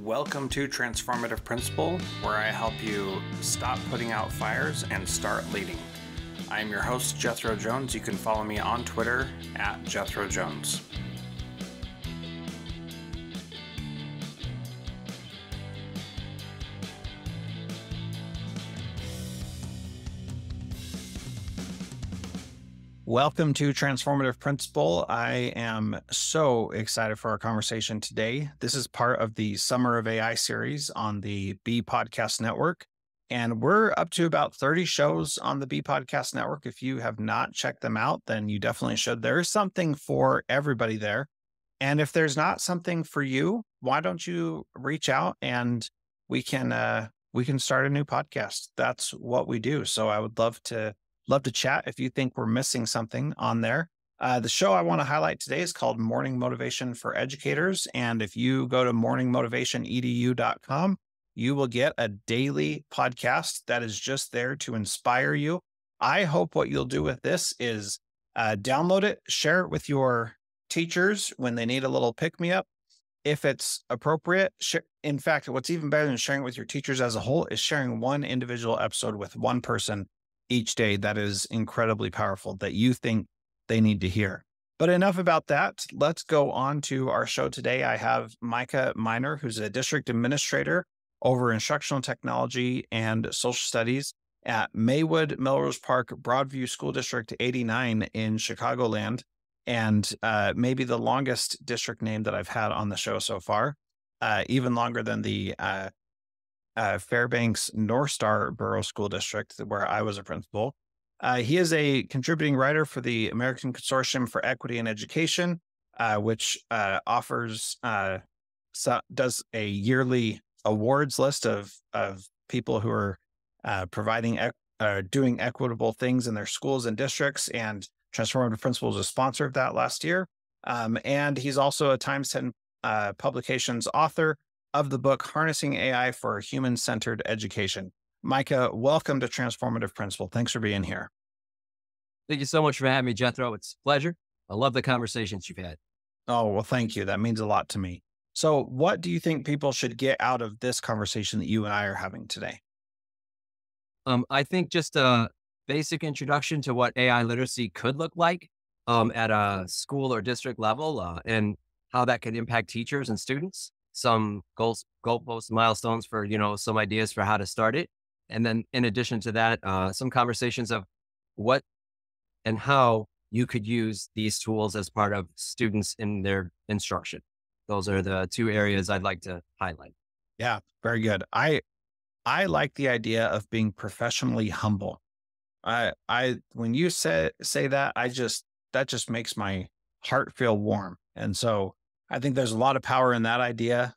Welcome to Transformative Principle, where I help you stop putting out fires and start leading. I am your host, Jethro Jones. You can follow me on Twitter at Jethro Jones. Welcome to Transformative Principle. I am so excited for our conversation today. This is part of the Summer of AI series on the B Podcast Network, and we're up to about 30 shows on the B Podcast Network. If you have not checked them out, then you definitely should. There is something for everybody there. And if there's not something for you, why don't you reach out and we can start a new podcast. That's what we do. So I would love to chat if you think we're missing something on there. The show I want to highlight today is called Morning Motivation for Educators. And if you go to morningmotivationedu.com, you will get a daily podcast that is just there to inspire you. I hope what you'll do with this is download it, share it with your teachers when they need a little pick-me-up. If it's appropriate, in fact, what's even better than sharing it with your teachers as a whole is sharing one individual episode with one person each day that is incredibly powerful that you think they need to hear. But enough about that. Let's go on to our show today. I have Micah Miner, who's a district administrator over instructional technology and social studies at Maywood Melrose Park Broadview School District 89 in Chicagoland, and maybe the longest district name that I've had on the show so far, even longer than the Fairbanks North Star Borough School District, where I was a principal. He is a contributing writer for the American Consortium for Equity in Education, which does a yearly awards list of people who are doing equitable things in their schools and districts. And Transformative Principle was a sponsor of that last year. And he's also a Times 10 Publications author of the book, Harnessing AI for Human-Centered Education. Micah, welcome to Transformative Principle. Thanks for being here. Thank you so much for having me, Jethro. It's a pleasure. I love the conversations you've had. Oh, well, thank you. That means a lot to me. So what do you think people should get out of this conversation that you and I are having today? I think just a basic introduction to what AI literacy could look like at a school or district level and how that could impact teachers and students. Some goalposts, milestones for, some ideas for how to start it. And then in addition to that, some conversations of what and how you could use these tools as part of students in their instruction. Those are the two areas I'd like to highlight. Yeah, very good. I like the idea of being professionally humble. When you say that, that just makes my heart feel warm. And so I think there's a lot of power in that idea.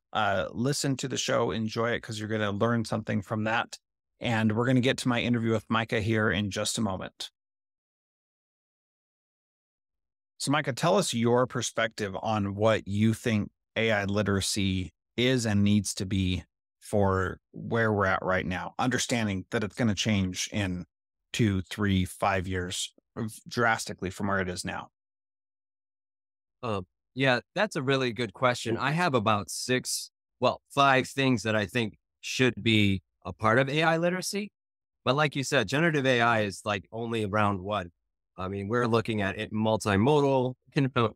Listen to the show, enjoy it, because you're going to learn something from that. And we're going to get to my interview with Micah here in just a moment. So Micah, tell us your perspective on what you think AI literacy is and needs to be for where we're at right now, understanding that it's going to change in 2, 3, 5 years drastically from where it is now. Yeah, that's a really good question. I have about 5 things that I think should be a part of AI literacy. But like you said, generative AI is like only around one. I mean, we're looking at it multimodal,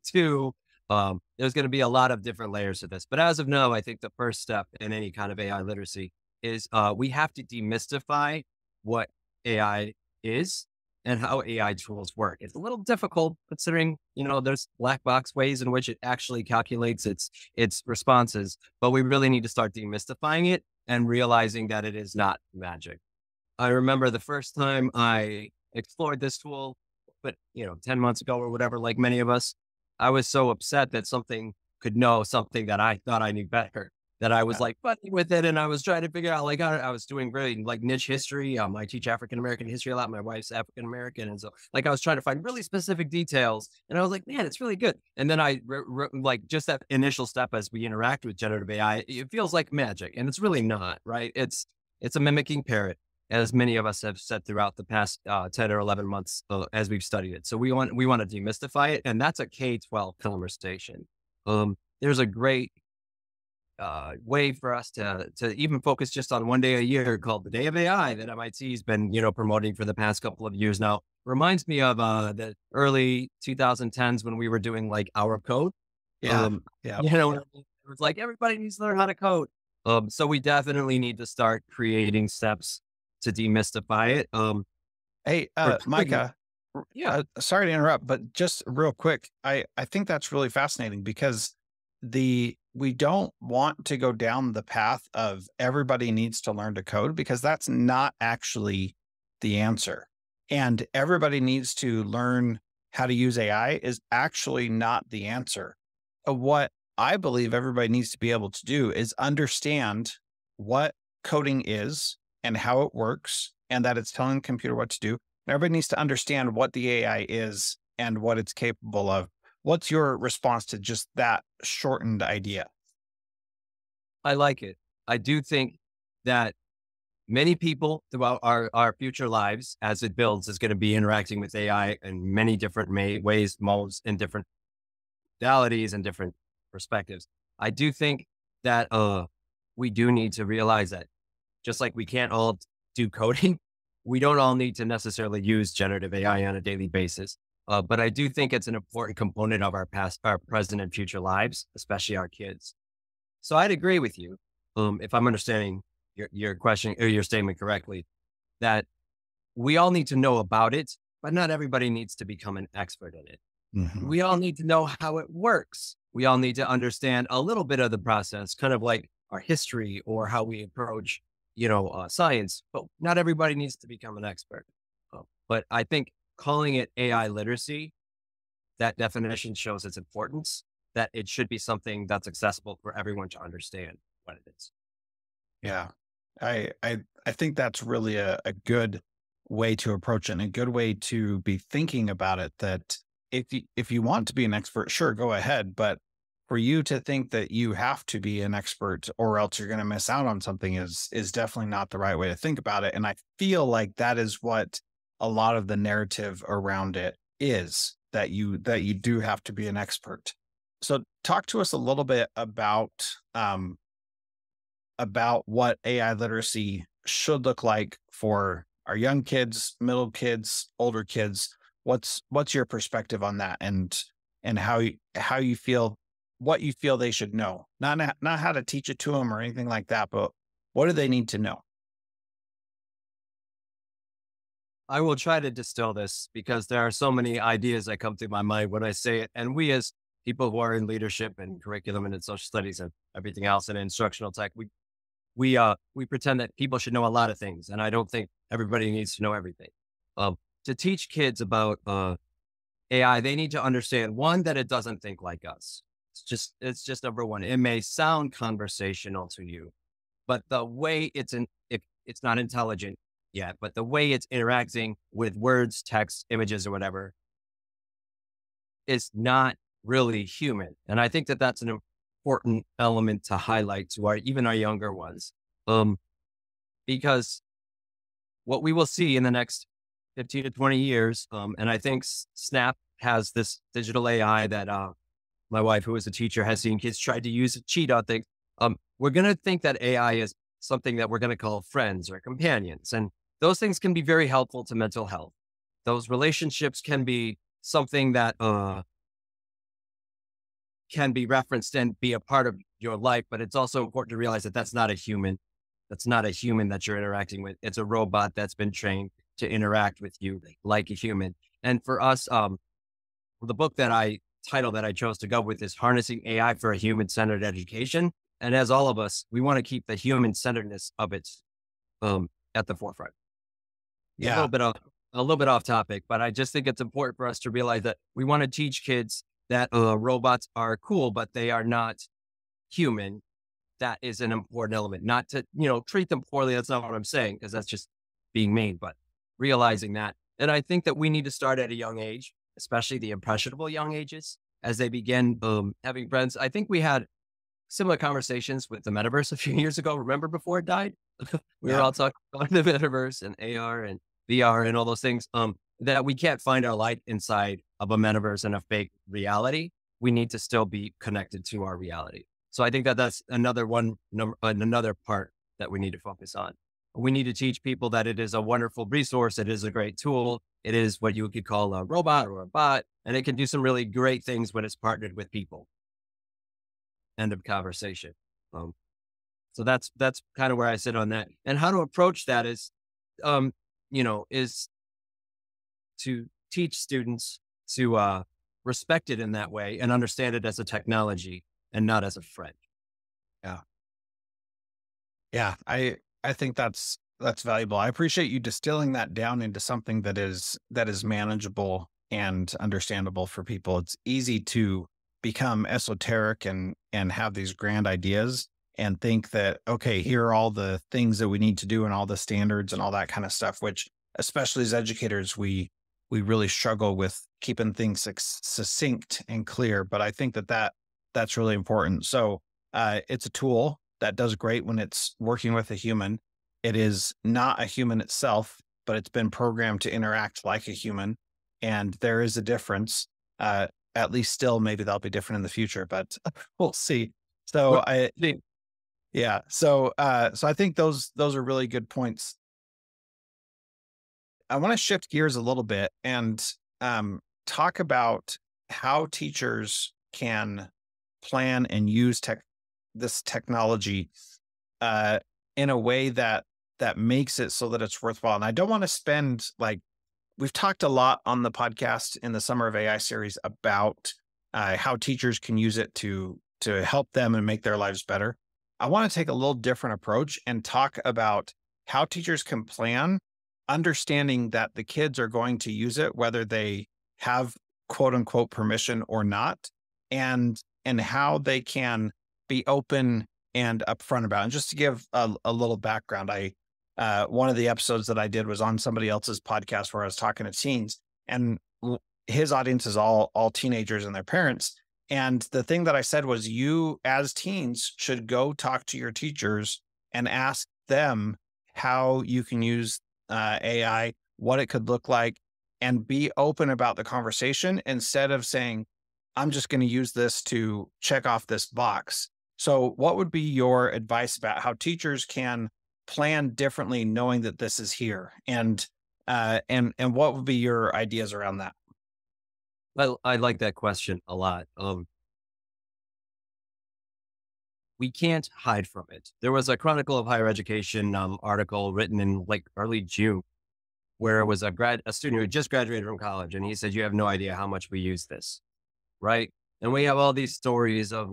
too. There's going to be a lot of different layers to this. But as of now, I think the first step in any kind of AI literacy is we have to demystify what AI is and how AI tools work. It's a little difficult considering, there's black box ways in which it actually calculates its responses, but we really need to start demystifying it and realizing that it is not magic. I remember the first time I explored this tool, but 10 months ago or whatever, like many of us, I was so upset that something could know something that I thought I knew better, that I was like fucking with it. And I was trying to figure out, I was doing really like niche history. I teach African-American history a lot. My wife's African-American. And so I was trying to find really specific details and I was like, man, it's really good. And then just that initial step as we interact with generative AI, it feels like magic and it's really not, right? It's a mimicking parrot, as many of us have said throughout the past 10 or 11 months as we've studied it. So we want to demystify it. And that's a K-12 conversation. There's a great way for us to even focus just on one day a year called the Day of AI that MIT has been, promoting for the past couple of years now. Reminds me of the early 2010s when we were doing like our code. Yeah. Um, Yeah. it was like everybody needs to learn how to code. So we definitely need to start creating steps to demystify it. Hey, For Micah, yeah, sorry to interrupt, but just real quick, I think that's really fascinating because we don't want to go down the path of everybody needs to learn to code because that's not actually the answer. And everybody needs to learn how to use AI is actually not the answer. What I believe everybody needs to be able to do is understand what coding is and how it works, and that it's telling the computer what to do. Everybody needs to understand what the AI is and what it's capable of. What's your response to just that shortened idea? I like it. I do think that many people throughout our future lives, as it builds, is going to be interacting with AI in many different ways, modes, and different modalities and different perspectives. I do think that we do need to realize that just like we can't all do coding, we don't all need to necessarily use generative AI on a daily basis. But I do think it's an important component of our past, our present, and future lives, especially our kids. So I'd agree with you, if I'm understanding your question or your statement correctly, that we all need to know about it, but not everybody needs to become an expert in it. Mhm. We all need to know how it works. We all need to understand a little bit of the process, kind of like our history or how we approach, science. But not everybody needs to become an expert. But I think calling it AI literacy, that definition shows its importance. That it should be something that's accessible for everyone to understand what it is. Yeah. I think that's really a good way to approach it and a good way to be thinking about it that if you want to be an expert, sure, go ahead. But for you to think that you have to be an expert or else you're going to miss out on something is definitely not the right way to think about it. And I feel like that is what a lot of the narrative around it is that you do have to be an expert. So talk to us a little bit about what AI literacy should look like for our young kids, middle kids, older kids. What's your perspective on that, and how you feel what you feel they should know? Not how to teach it to them or anything like that, but what do they need to know? I will try to distill this because there are so many ideas that come to my mind when I say it. And we, as people who are in leadership and curriculum and in social studies and everything else and instructional tech, we pretend that people should know a lot of things, and I don't think everybody needs to know everything. To teach kids about AI, they need to understand one that it doesn't think like us. It's just number one. It may sound conversational to you, but the way if it's not intelligent yet, but the way it's interacting with words, text, images, or whatever is not really human. And I think that that's an important element to highlight to even our younger ones. Um, because what we will see in the next 15 to 20 years, and I think Snap has this digital AI that my wife, who is a teacher, has seen kids try to use to cheat on things. We're going to think that AI is something that we're going to call friends or companions. And those things can be very helpful to mental health. Those relationships can be something that can be referenced and be a part of your life, but it's also important to realize that that's not a human. That's not a human that you're interacting with. It's a robot that's been trained to interact with you like a human. And for us, the book title that I chose to go with is Harnessing AI for a Human-Centered Education. And as all of us, we want to keep the human-centeredness of it at the forefront. A little Yeah. bit off topic, but I just think it's important for us to realize that we want to teach kids that robots are cool, but they are not human. That is an important element. Not to, treat them poorly. That's not what I'm saying, because that's just being mean, but realizing that. And I think that we need to start at a young age, especially the impressionable young ages, as they begin having friends. I think we had similar conversations with the metaverse a few years ago. Remember before it died? We were Yeah. all talking about the metaverse and AR and VR and all those things. That we can't find our light inside of a metaverse and a fake reality. We need to still be connected to our reality. So I think that that's another another part that we need to focus on. We need to teach people that it is a wonderful resource. It is a great tool. It is what you could call a robot or a bot, and it can do some really great things when it's partnered with people. End of conversation. Um, so that's kind of where I sit on that. And how to approach that is, is to teach students to respect it in that way and understand it as a technology and not as a friend. Yeah. Yeah. I think that's valuable. I appreciate you distilling that down into something that is manageable and understandable for people. It's easy to become esoteric and have these grand ideas and think that, okay, here are all the things that we need to do and all the standards and all that kind of stuff, which especially as educators, we really struggle with keeping things succinct and clear. But I think that's really important. So it's a tool that does great when it's working with a human. It is not a human itself, but it's been programmed to interact like a human. And there is a difference. At least still, maybe that'll be different in the future, but we'll see. So yeah. So I think those are really good points. I want to shift gears a little bit and talk about how teachers can plan and use this technology in a way that makes it so that it's worthwhile. And I don't want to spend we've talked a lot on the podcast in the Summer of AI series about how teachers can use it to help them and make their lives better. I want to take a little different approach and talk about how teachers can plan, understanding that the kids are going to use it, whether they have quote unquote permission or not, and how they can be open and upfront about it. And just to give a little background, one of the episodes that I did was on somebody else's podcast where I was talking to teens, and his audience is all teenagers and their parents. And the thing that I said was, you as teens should go talk to your teachers and ask them how you can use AI, what it could look like, and be open about the conversation instead of saying, I'm just going to use this to check off this box. So what would be your advice about how teachers can plan differently knowing that this is here? And what would be your ideas around that? Well, I like that question a lot. We can't hide from it. There was a Chronicle of Higher Education article written in early June, where it was a student who had just graduated from college, and he said, "You have no idea how much we use this." Right. And we have all these stories of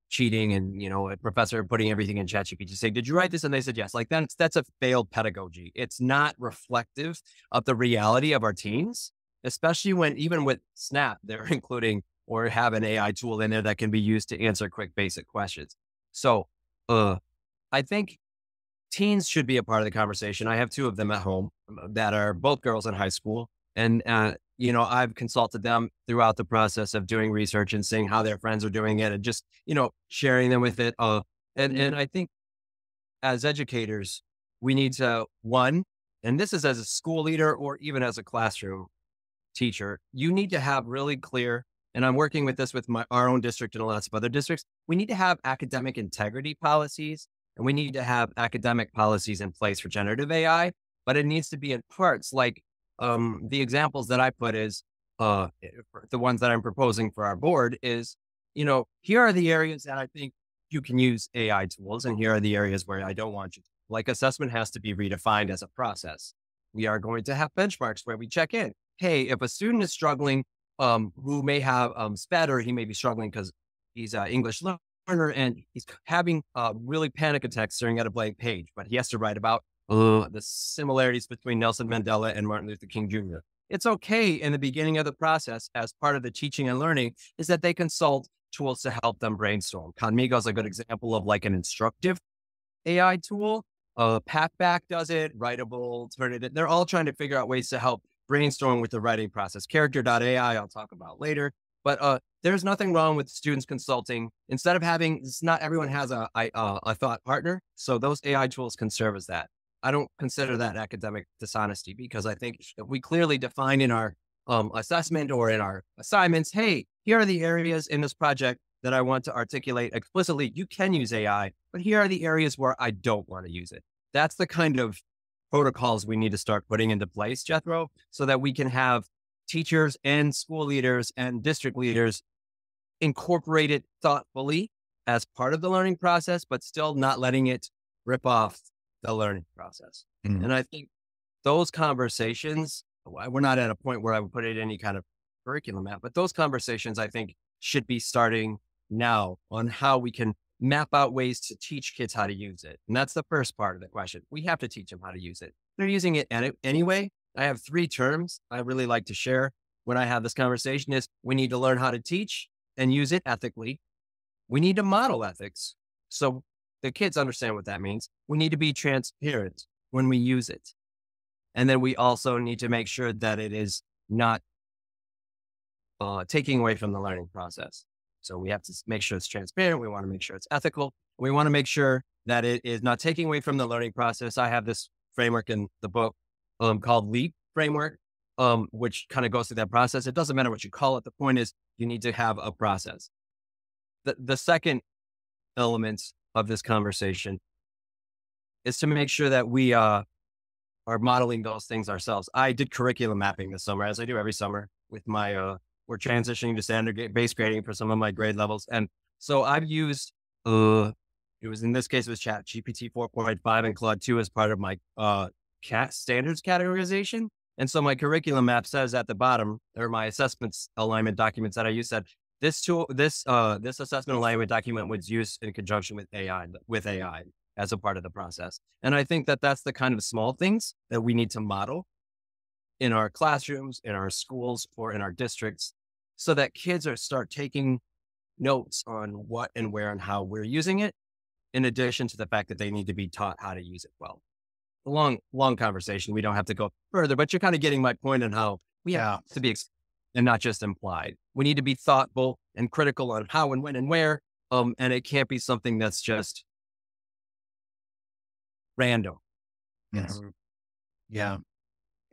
cheating and, a professor putting everything in ChatGPT, say, "Did you write this?" And they said, yes. That's a failed pedagogy. It's not reflective of the reality of our teens, especially when even with Snap, they're including or have an AI tool in there that can be used to answer quick, basic questions. So I think teens should be a part of the conversation. I have two of them at home that are both girls in high school. And, I've consulted them throughout the process of doing research and seeing how their friends are doing it and just, sharing them with it. And I think as educators, we need to, one, and this is as a school leader or even as a classroom teacher, you need to have really clear, and I'm working with this with our own district and lots of other districts. We need to have academic integrity policies, and we need to have academic policies in place for generative AI, but it needs to be in parts. The examples that I put is the ones that I'm proposing for our board is, here are the areas that I think you can use AI tools, and here are the areas where I don't want you to. Like, assessment has to be redefined as a process. We are going to have benchmarks where we check in. Hey, if a student is struggling, who may have SPED, or he may be struggling because he's an English learner and he's having really panic attacks staring at a blank page, but he has to write about the similarities between Nelson Mandela and Martin Luther King Jr. It's okay in the beginning of the process, as part of the teaching and learning, is that they consult tools to help them brainstorm. Conmigo is a good example of an instructive AI tool. Packback does it, Writable, Turnitin. They're all trying to figure out ways to help brainstorm with the writing process. Character.ai, I'll talk about later. But there's nothing wrong with students consulting. Instead of not everyone has a thought partner. So those AI tools can serve as that. I don't consider that academic dishonesty, because I think if we clearly define in our assessment or in our assignments, hey, here are the areas in this project that I want to articulate explicitly. You can use AI, but here are the areas where I don't want to use it. That's the kind of protocols we need to start putting into place, Jethro, so that we can have teachers and school leaders and district leaders incorporate it thoughtfully as part of the learning process, but still not letting it rip off the learning process. Mm. And I think those conversations, we're not at a point where I would put it in any kind of curriculum map, but those conversations I think should be starting now on how we can map out ways to teach kids how to use it. And that's the first part of the question. We have to teach them how to use it. They're using it anyway. I have 3 terms I really like to share when I have this conversation is we need to learn how to teach and use it ethically. We need to model ethics so the kids understand what that means. We need to be transparent when we use it. And then we also need to make sure that it is not taking away from the learning process. So we have to make sure it's transparent. We want to make sure it's ethical. We want to make sure that it is not taking away from the learning process. I have this framework in the book called LEAP framework, which kind of goes through that process. It doesn't matter what you call it. The point is you need to have a process. The second element of this conversation is to make sure that we are modeling those things ourselves. I did curriculum mapping this summer, as I do every summer with my, we're transitioning to standard-based grading for some of my grade levels. And so I've used, it was in this case, it was ChatGPT 4.5 and Claude 2 as part of my standards categorization. And so my curriculum map says at the bottom, or my assessments alignment documents that I use said, this assessment alignment document was used in conjunction with AI as a part of the process. And I think that that's the kind of small things that we need to model in our classrooms, in our schools, or in our districts, so that kids start taking notes on what and where and how we're using it, in addition to the fact that they need to be taught how to use it well. A long conversation. We don't have to go further, but you're kind of getting my point on how we have to be and not just implied. We need to be thoughtful and critical on how and when and where. And it can't be something that's just random. Yes. Yeah.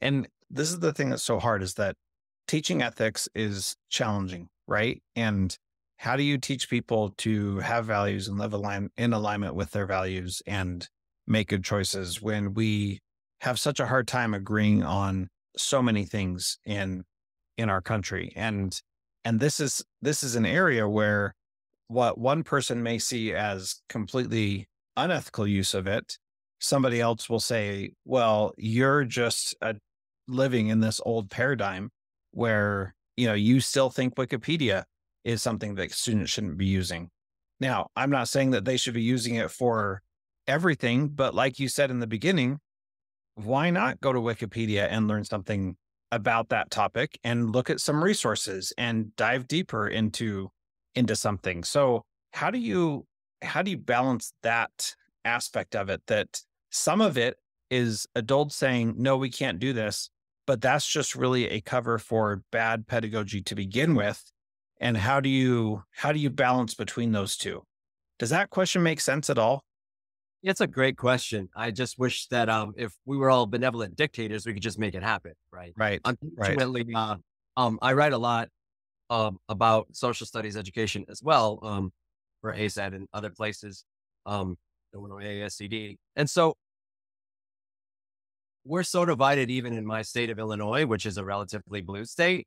And this is the thing that's so hard is that teaching ethics is challenging, right? And how do you teach people to have values and live in alignment with their values and make good choices when we have such a hard time agreeing on so many things in our country? And this is an area where what one person may see as completely unethical use of it, somebody else will say, well, you're just living in this old paradigm where, you still think Wikipedia is something that students shouldn't be using. Now, I'm not saying that they should be using it for everything, but like you said in the beginning, why not go to Wikipedia and learn something about that topic and look at some resources and dive deeper into something? So how do you balance that aspect of it, that some of it is adults saying, no, we can't do this, but that's just really a cover for bad pedagogy to begin with? And how do you balance between those two? Does that question make sense at all? It's a great question. I just wish that if we were all benevolent dictators, we could just make it happen, right? Right. Unfortunately, I write a lot about social studies education as well for ASAD and other places, Illinois ASCD. And so we're so divided even in my state of Illinois, which is a relatively blue state.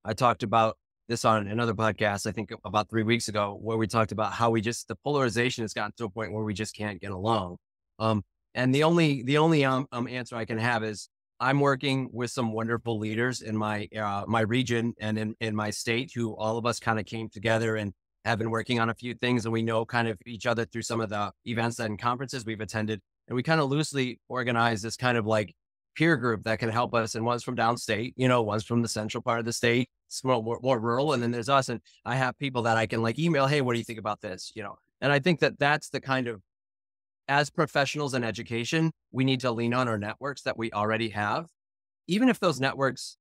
I talked about this on another podcast, I think about 3 weeks ago, where we talked about how the polarization has gotten to a point where we just can't get along. And the only answer I can have is I'm working with some wonderful leaders in my region and in my state, who all of us kind of came together and have been working on a few things, and we know kind of each other through some of the events and conferences we've attended. And we kind of loosely organize this kind of like peer group that can help us. And one's from downstate, one's from the central part of the state. It's more rural. And then there's us. And I have people that I can like email, hey, what do you think about this? And I think that that's the kind of, as professionals in education, we need to lean on our networks that we already have, even if those networks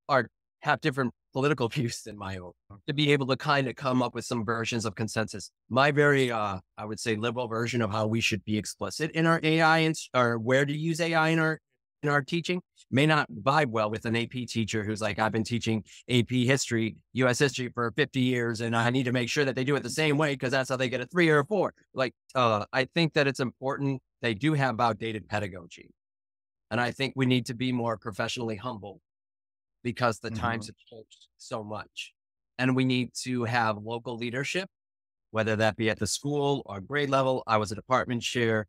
have different political views than my own, to be able to kind of come up with some versions of consensus. My very, I would say, liberal version of how we should be explicit in our AI or where to use AI our teaching may not vibe well with an AP teacher who's like, I've been teaching AP history, US history for 50 years, and I need to make sure that they do it the same way because that's how they get a 3 or a 4. Like, I think that it's important. They do have outdated pedagogy. And I think we need to be more professionally humble because the times Mhm. have changed so much. And we need to have local leadership, whether that be at the school or grade level. I was a department chair,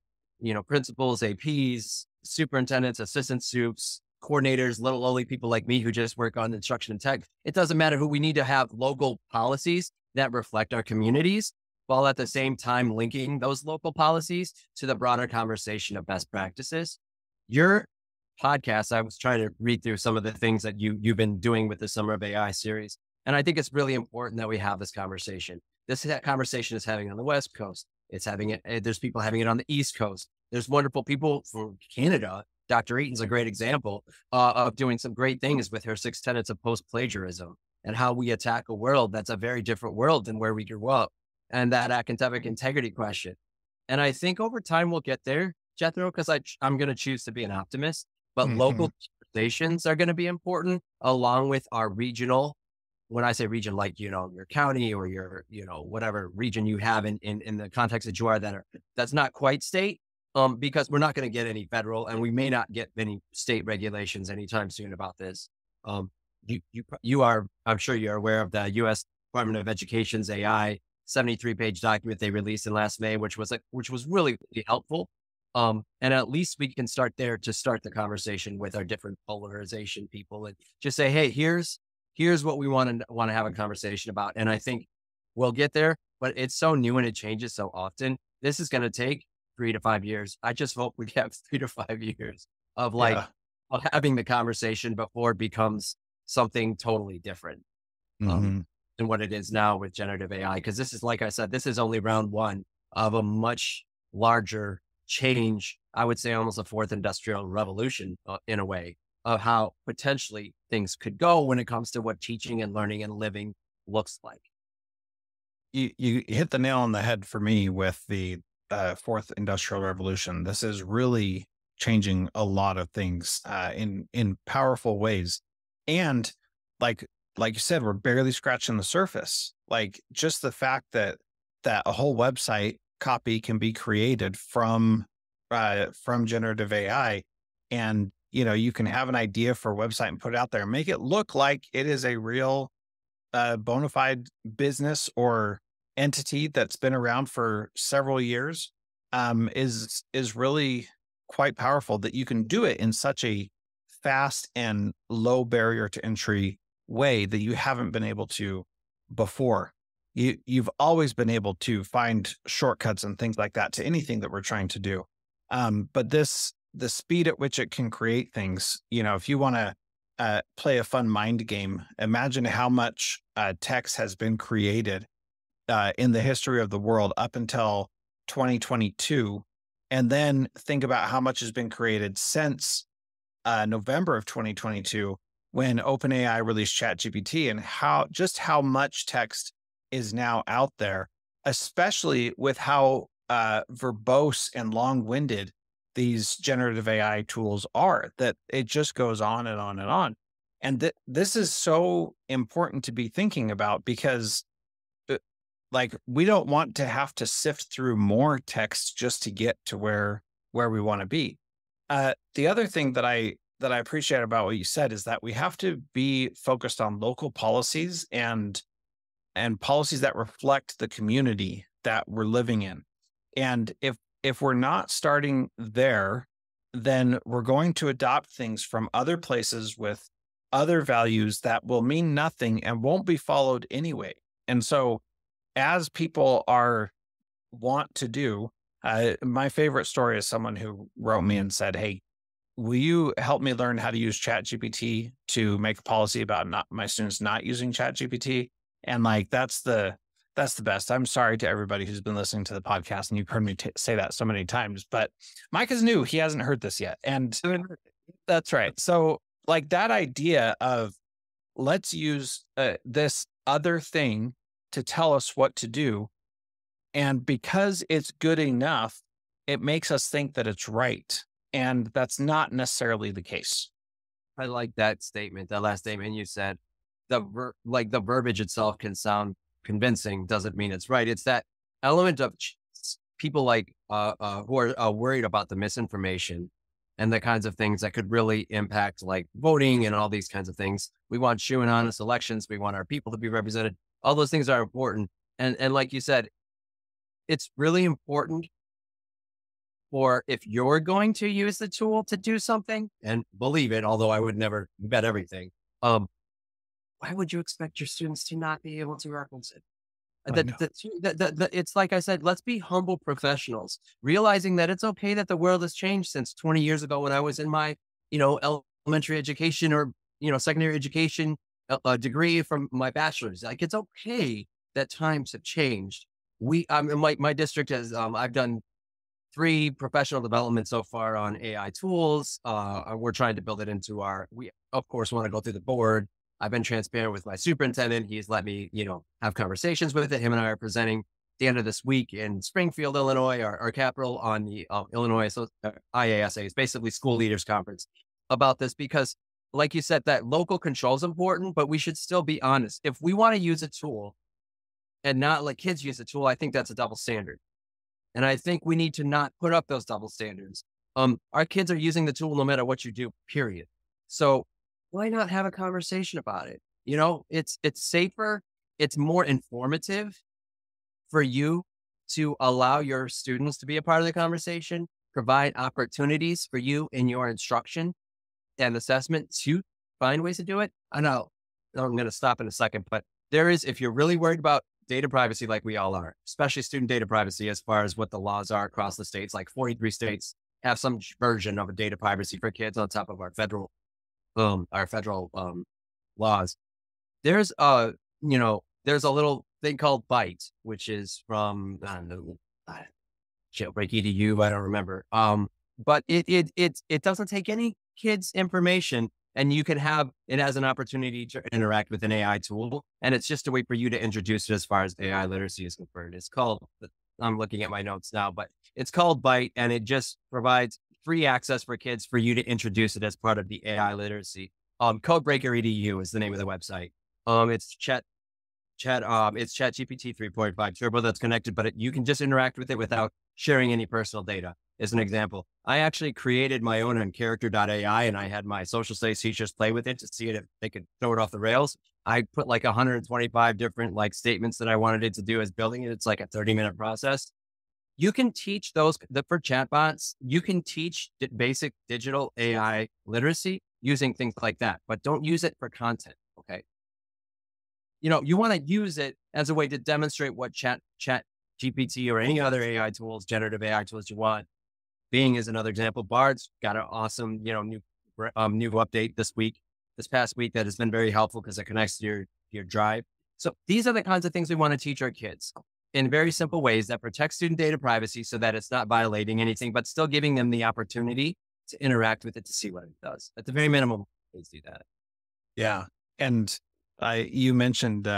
principals, APs, superintendents, assistant soups, coordinators, little lowly people like me who just work on instruction and tech. It doesn't matter who. We need to have local policies that reflect our communities, while at the same time linking those local policies to the broader conversation of best practices. Your podcast, I was trying to read through some of the things that you've been doing with the Summer of AI series. And I think it's really important that we have this conversation. This conversation is having on the West Coast. It's having it. There's people having it on the East Coast. There's wonderful people from Canada. Dr. Eaton's a great example of doing some great things with her 6 tenets of post-plagiarism and how we attack a world that's a very different world than where we grew up, and that academic integrity question. And I think over time we'll get there, Jethro, because I'm going to choose to be an optimist. But Mhm. local conversations are going to be important along with our regional. When I say region, like, your county or your, whatever region you have in the context that you are that's not quite state, because we're not going to get any federal and we may not get any state regulations anytime soon about this. Um, you are, I'm sure you're aware of the U.S. Department of Education's AI 73-page document they released in last May, which was really, really helpful. And at least we can start there to start the conversation with our different polarization people and just say, hey, here's what we want to have a conversation about. And I think we'll get there, but it's so new and it changes so often. This is going to take 3 to 5 years. I just hope we have 3 to 5 years of Yeah. of having the conversation before it becomes something totally different. Um, Mhm. than what it is now with generative AI. Cause this is, like I said, this is only round one of a much larger change. I would say almost a fourth industrial revolution in a way of how potentially things could go when it comes to what teaching and learning and living looks like. You hit the nail on the head for me with the fourth industrial revolution. This is really changing a lot of things in powerful ways, and like like you said, we're barely scratching the surface. Like just the fact that a whole website copy can be created from generative AI, and you can have an idea for a website and put it out there and make it look like it is a real bona fide business or entity that's been around for several years, is really quite powerful that you can do it in such a fast and low barrier to entry way that you haven't been able to before. You've always been able to find shortcuts and things like that to anything that we're trying to do. But the speed at which it can create things, if you want to play a fun mind game. Imagine how much text has been created in the history of the world up until 2022. And then think about how much has been created since November of 2022 when OpenAI released ChatGPT, and how much text is now out there, especially with how verbose and long-winded these generative AI tools are, that it just goes on and on and on. And this is so important to be thinking about because uh, like we don't want to have to sift through more text just to get to where we want to be. The other thing that I appreciate about what you said is that we have to be focused on local policies and policies that reflect the community that we're living in. And if we're not starting there, then we're going to adopt things from other places with other values that will mean nothing and won't be followed anyway. And so as people are want to do, my favorite story is someone who wrote me and said, "Hey, will you help me learn how to use ChatGPT to make a policy about not my students not using ChatGPT?" And like that's the best. I'm sorry to everybody who's been listening to the podcast, and you've heard me say that so many times. But Mike is new; he hasn't heard this yet, and that's right. So like that idea of let's use this other thing to tell us what to do, and because it's good enough, it makes us think that it's right. And that's not necessarily the case. I like that statement, that last statement you said. The verbiage itself can sound convincing, doesn't mean it's right. It's that element of people who are worried about the misinformation and the kinds of things that could really impact like voting and all these kinds of things. We want true and honest elections. We want our people to be represented. All those things are important. And like you said, it's really important for if you're going to use the tool to do something, and believe it, although I would never bet everything, why would you expect your students to not be able to reference it? I know. It's like I said, let's be humble professionals, realizing that it's okay that the world has changed since 20 years ago when I was in my, elementary education or, secondary education degree from my bachelor's. Like, it's okay that times have changed. My district has, I've done 3 professional developments so far on AI tools. We're trying to build it into we of course want to go through the board. I've been transparent with my superintendent. He's let me, have conversations with it. Him and I are presenting the end of this week in Springfield, Illinois, our capital, on the Illinois IASA, it's basically school leaders conference, about this, because like you said, that local control is important, but we should still be honest. If we want to use a tool and not let kids use a tool, I think that's a double standard. And I think we need to not put up those double standards. Our kids are using the tool no matter what you do, period. So why not have a conversation about it? It's safer. It's more informative for you to allow your students to be a part of the conversation, provide opportunities for you in your instruction and assessment to find ways to do it. I know I'm going to stop in a second, but if you're really worried about data privacy, like we all are, especially student data privacy, as far as what the laws are across the states, like 43 states have some version of a data privacy for kids on top of our federal laws. There's there's a little thing called Byte, which is from, I don't know, Jailbreak EDU. I don't remember. But it doesn't take any kids' information, and you can have it as an opportunity to interact with an AI tool. And it's just a way for you to introduce it as far as AI literacy is concerned. I'm looking at my notes now, but it's called Byte, and it just provides free access for kids for you to introduce it as part of the AI literacy. Codebreaker EDU is the name of the website. It's it's ChatGPT 3.5 Turbo that's connected, but you can just interact with it without sharing any personal data. As an example, I actually created my own on character.ai, and I had my social studies teachers play with it to see if they could throw it off the rails. I put like 125 different statements that I wanted it to do as building it. It's like a 30-minute process. You can teach those for chatbots. You can teach basic digital AI literacy using things like that, but don't use it for content. Okay. You want to use it as a way to demonstrate what chat GPT or any other AI tools, generative AI tools you want. Bing is another example. Bard's got an awesome, new update this past week that has been very helpful because it connects to your drive. So these are the kinds of things we want to teach our kids in very simple ways that protect student data privacy so that it's not violating anything, but still giving them the opportunity to interact with it to see what it does. At the very minimum, please do that. Yeah. And you mentioned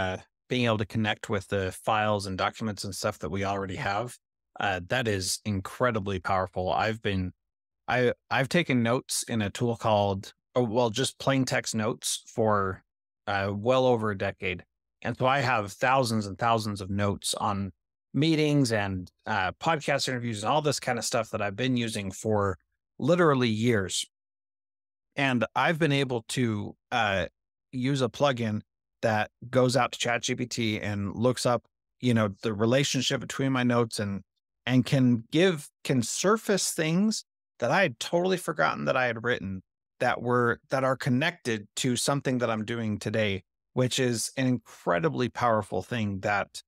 being able to connect with the files and documents and stuff that we already have. That is incredibly powerful. I've taken notes in a tool called, just plain text notes for well over a decade. And so I have thousands and thousands of notes on meetings and podcast interviews and all this kind of stuff that I've been using for literally years. And I've been able to use a plugin that goes out to ChatGPT and looks up, the relationship between my notes and can surface things that I had totally forgotten that I had written that are connected to something that I'm doing today, which is an incredibly powerful thing that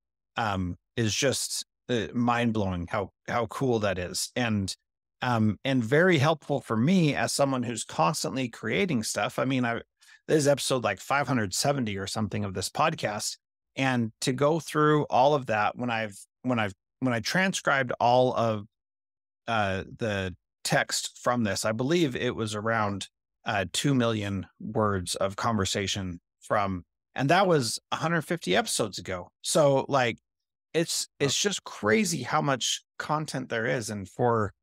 is just mind blowing how cool that is. And very helpful for me as someone who's constantly creating stuff. I mean, this is episode like 570 or something of this podcast. And to go through all of that when I transcribed all of the text from this, I believe it was around 2 million words of conversation and that was 150 episodes ago. So it's just crazy how much content there is. And for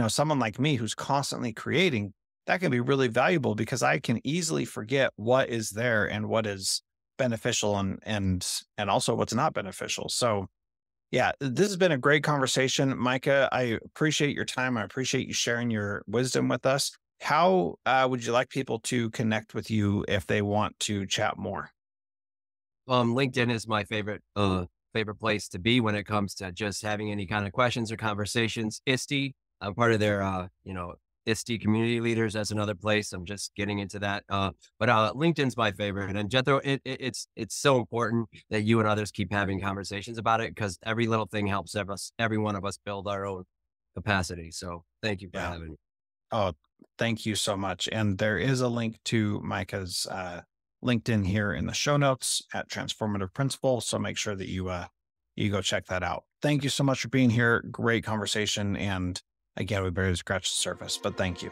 someone like me who's constantly creating, that can be really valuable because I can easily forget what is there and what is beneficial and also what's not beneficial. So yeah, this has been a great conversation, Micah. I appreciate your time. I appreciate you sharing your wisdom with us. How would you like people to connect with you if they want to chat more? LinkedIn is my favorite place to be when it comes to just having any kind of questions or conversations. ISTE, I'm part of their ISTE community leaders. That's another place. I'm just getting into that. But LinkedIn's my favorite. And Jethro, it's so important that you and others keep having conversations about it because every little thing helps every one of us build our own capacity. So thank you for Yeah. having me. Oh, thank you so much. And there is a link to Micah's LinkedIn here in the show notes at Transformative Principal. So make sure that you go check that out. Thank you so much for being here. Great conversation. And again, we barely scratched the surface, but thank you.